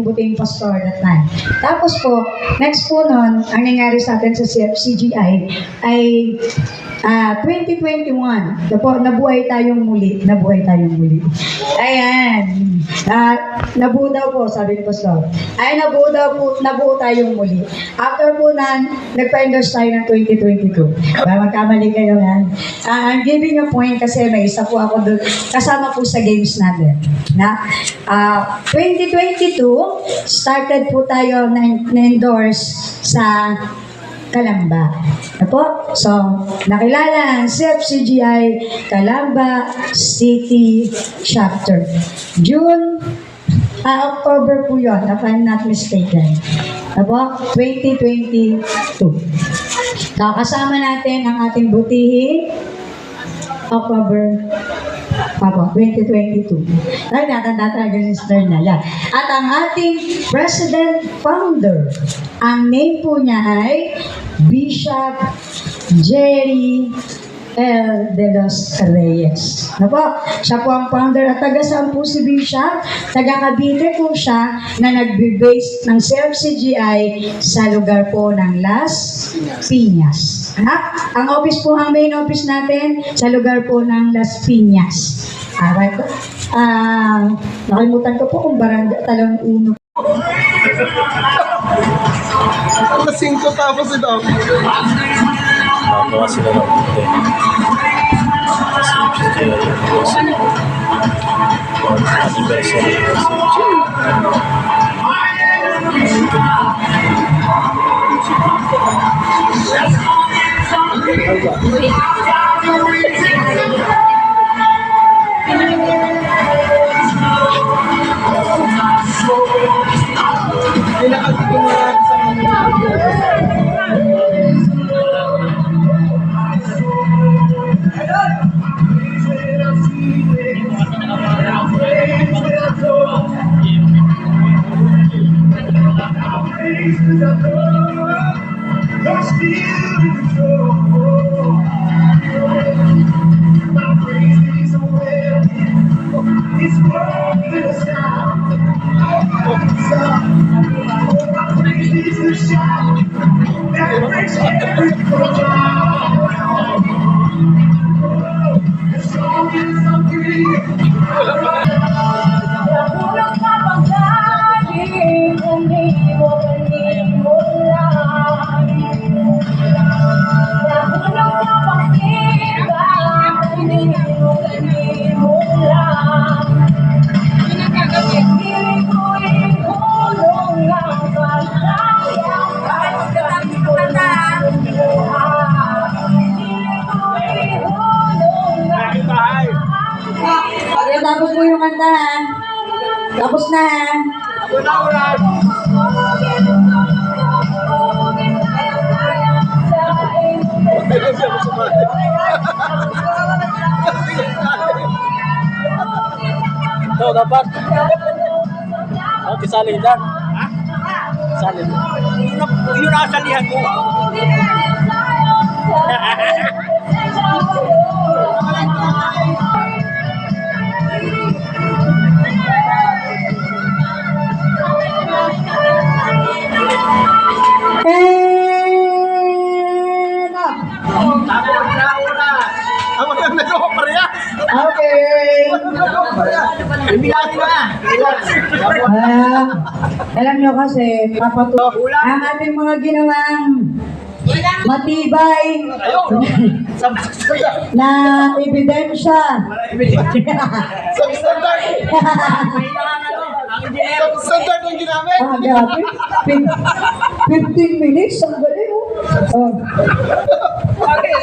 butihing pastor that time. Tapos po, next po nun, ang nangyari sa atin sa CGI ay 2021. Nabuhay tayong muli. Ayan. Nabuo daw po, sabi ni Pastor. Ay, nabuo tayong muli. After po nan, nagpa-endorse tayo ng 2022. Para magkamali kayo yan. I'm giving a point kasi may isa po ako doon. Kasama po sa games natin. 2022, started po tayo na-endorse sa Calamba. Apo? So, nakilala ang CFCGI Calamba City Chapter. October po yun, if I'm not mistaken. Apo? 2022. So, kasama natin ang ating butihing October 2022. Ay, natanda talaga si Sister na yan. At ang ating President Founder, ang name po niya ay Bishop Jerry L. De Los Reyes. Ano po? Siya po ang founder at taga saan po si Bishop? Taga Cavite po siya na nagbe-base ng CFCGI sa lugar po ng Las Piñas. Ang office po, ang main office natin sa lugar po ng Las Piñas. Alright. Nakalimutan ko po kung barangay Talon 1. Alas 5 tapos ito. Gawa sila ng puti. Anniversary. Tapos po yung kanta, ha? Tapos na, ha? Ito, dapat. Kisali lang. Ha? Kisali lang. Yun ang asalihan ko. Okay. Alam nyo kasi, ang ating mga ginawang matibay na ebidensya. Standard yung ginamit. Grabe. 15 minutes, ang galing, oh. Okay,